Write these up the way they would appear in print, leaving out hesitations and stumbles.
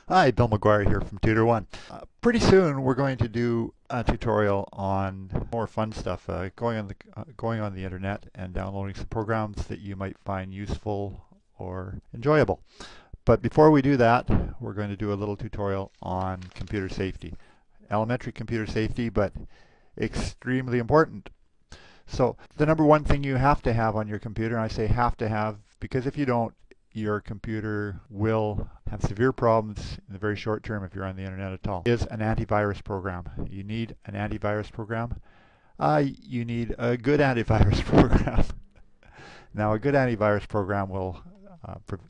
Hi, Bill McGuire here from Tutor One. Pretty soon we're going to do a tutorial on more fun stuff, going on the internet and downloading some programs that you might find useful or enjoyable. But before we do that, we're going to do a little tutorial on computer safety. Elementary computer safety, but extremely important. So the number one thing you have to have on your computer, and I say have to have because if you don't, your computer will have severe problems in the very short term if you're on the internet at all, is an antivirus program. You need an antivirus program. You need a good antivirus program. Now, a good antivirus program will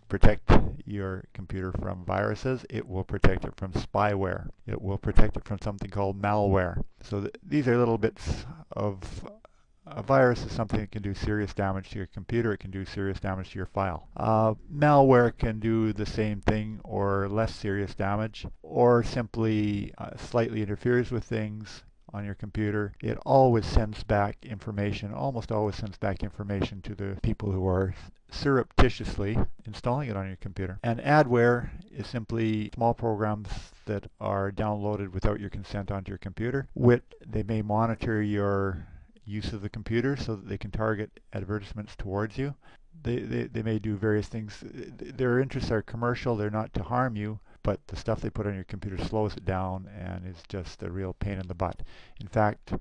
protect your computer from viruses. It will protect it from spyware. It will protect it from something called malware. So these are little bits of a virus is something that can do serious damage to your computer. It can do serious damage to your file. Malware can do the same thing or less serious damage, or simply slightly interferes with things on your computer. It always sends back information, almost always sends back information to the people who are surreptitiously installing it on your computer. And adware is simply small programs that are downloaded without your consent onto your computer. They may monitor your use of the computer so that they can target advertisements towards you. They may do various things. Their interests are commercial. They're not to harm you, but the stuff they put on your computer slows it down and is just a real pain in the butt. In fact,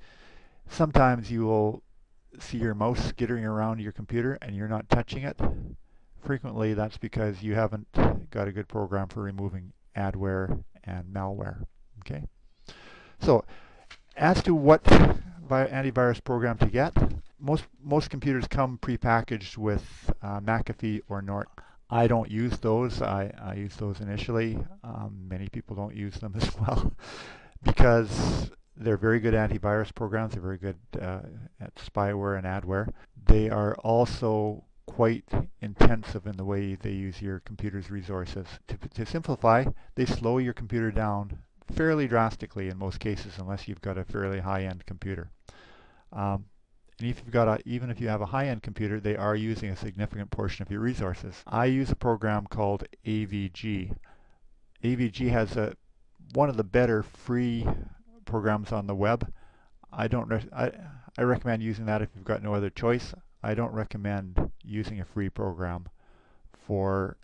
sometimes you will see your mouse skittering around your computer and you're not touching it. Frequently, that's because you haven't got a good program for removing adware and malware. Okay? So, as to what antivirus program to get, most computers come prepackaged with McAfee or Norton. I don't use those. I use those initially. Many people don't use them as well because they're very good antivirus programs. They're very good at spyware and adware. They are also quite intensive in the way they use your computer's resources. To simplify, they slow your computer down fairly drastically in most cases, unless you've got a fairly high-end computer. And even if you have a high-end computer, they are using a significant portion of your resources. I use a program called AVG. AVG has one of the better free programs on the web. I recommend using that if you've got no other choice. I don't recommend using a free program for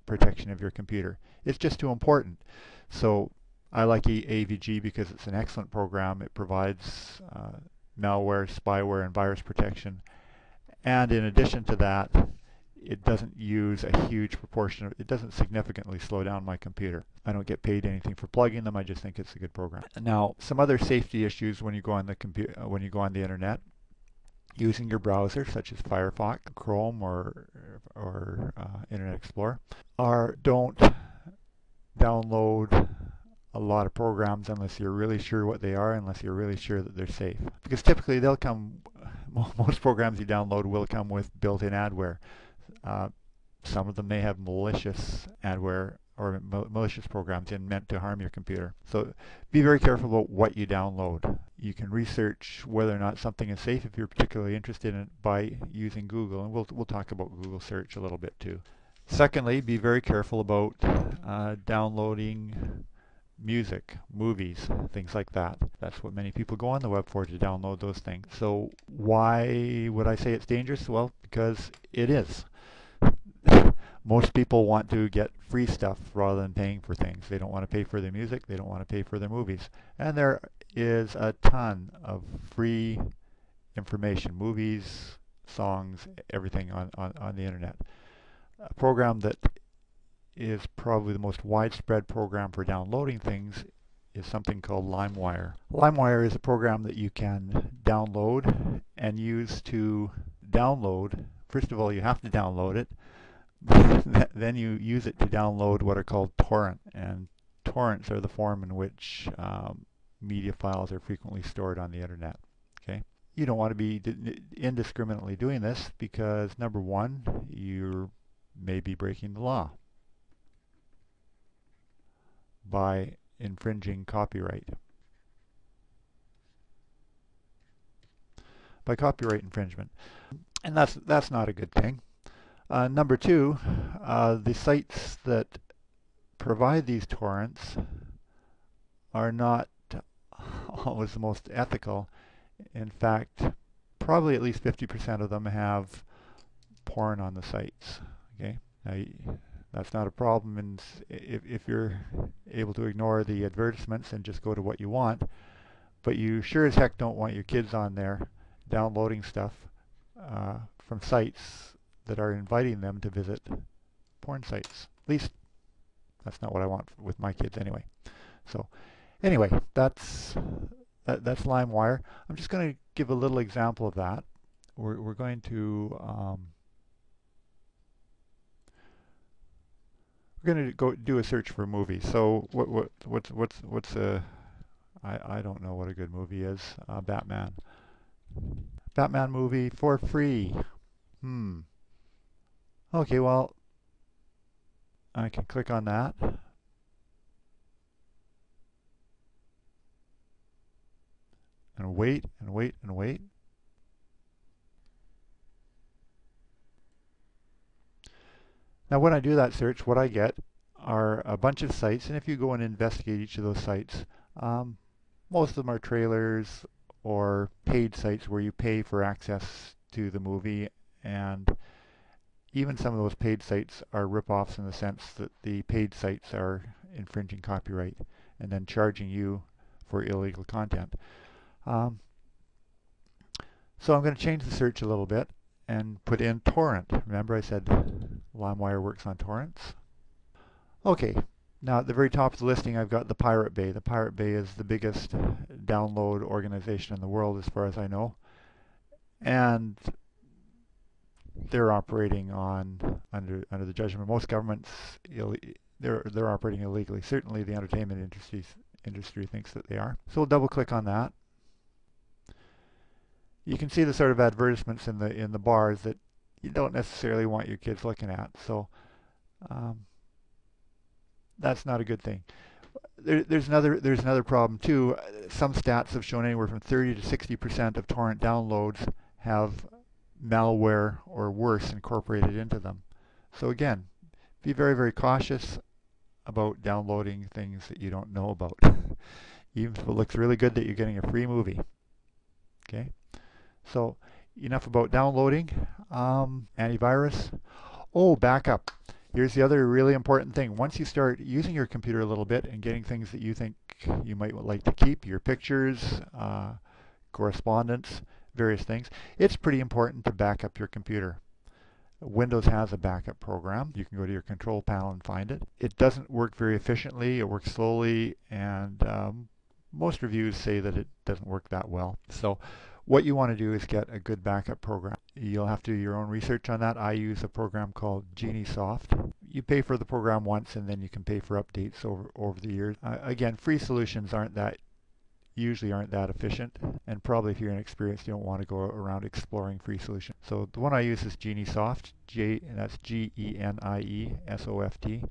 protection of your computer. It's just too important. So I like AVG because it's an excellent program. It provides malware, spyware, and virus protection. And in addition to that, it doesn't use a huge proportion it doesn't significantly slow down my computer. I don't get paid anything for plugging them. I just think it's a good program. Now, some other safety issues when you go on the internet, using your browser, such as Firefox, Chrome, or Internet Explorer, don't download a lot of programs unless you're really sure what they are, unless you're really sure that they're safe. Because typically most programs you download will come with built-in adware. Some of them may have malicious adware or malicious programs meant to harm your computer. So be very careful about what you download. You can research whether or not something is safe if you're particularly interested in it by using Google, and we'll talk about Google search a little bit too. Secondly, be very careful about downloading music, movies, things like that. That's what many people go on the web for, to download those things. So why would I say it's dangerous? Well, because it is. Most people want to get free stuff rather than paying for things. They don't want to pay for their music. They don't want to pay for their movies. And there is a ton of free information, movies, songs, everything on the internet. A program that is probably the most widespread program for downloading things is something called LimeWire. LimeWire is a program that you can download and use to download. First of all, you have to download it. Then you use it to download what are called torrents. And torrents are the form in which media files are frequently stored on the internet. Okay? You don't want to be indiscriminately doing this because, number one, you may be breaking the law by infringing copyright. By copyright infringement. And that's not a good thing. Number two, the sites that provide these torrents are not always the most ethical. In fact, probably at least 50% of them have porn on the sites. Okay, now, that's not a problem if you're able to ignore the advertisements and just go to what you want, but you sure as heck don't want your kids on there downloading stuff from sites that are inviting them to visit porn sites. At least that's not what I want with my kids anyway. So anyway, that's LimeWire. I'm just going to give a little example of that. We're going to go do a search for a movie. So what's a I don't know what a good movie is. Batman movie for free. Okay, well, I can click on that. And wait and wait and wait. Now when I do that search, what I get are a bunch of sites, and if you go and investigate each of those sites, most of them are trailers or paid sites where you pay for access to the movie, and even some of those paid sites are rip-offs in the sense that the paid sites are infringing copyright and then charging you for illegal content. So I'm going to change the search a little bit and put in torrent. Remember I said LimeWire works on torrents? Okay, now at the very top of the listing I've got the Pirate Bay. The Pirate Bay is the biggest download organization in the world as far as I know. And they're operating under the judgment of most governments. They're operating illegally. Certainly the entertainment industry thinks that they are. So we'll double click on that. You can see the sort of advertisements in the bars that you don't necessarily want your kids looking at. So that's not a good thing. There's another problem too. Some stats have shown anywhere from 30 to 60% of torrent downloads have malware or worse incorporated into them. So again, be very, very cautious about downloading things that you don't know about, even if it looks really good that you're getting a free movie. Okay, so enough about downloading. Antivirus. Oh, backup. Here's the other really important thing. Once you start using your computer a little bit and getting things that you think you might like to keep, your pictures, correspondence, various things, it's pretty important to back up your computer. Windows has a backup program. You can go to your control panel and find it. It doesn't work very efficiently. It works slowly, and most reviews say that it doesn't work that well. So what you want to do is get a good backup program. You'll have to do your own research on that. I use a program called GenieSoft. You pay for the program once, and then you can pay for updates over the years. Again, free solutions usually aren't that efficient, and probably if you're inexperienced, you don't want to go around exploring free solutions. So the one I use is GenieSoft, and that's GenieSoft.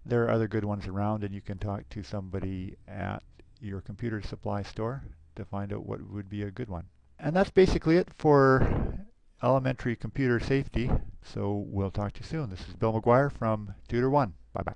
There are other good ones around, and you can talk to somebody at your computer supply store to find out what would be a good one. And that's basically it for elementary computer safety. So we'll talk to you soon. This is Bill McGuire from Tutor One. Bye-bye.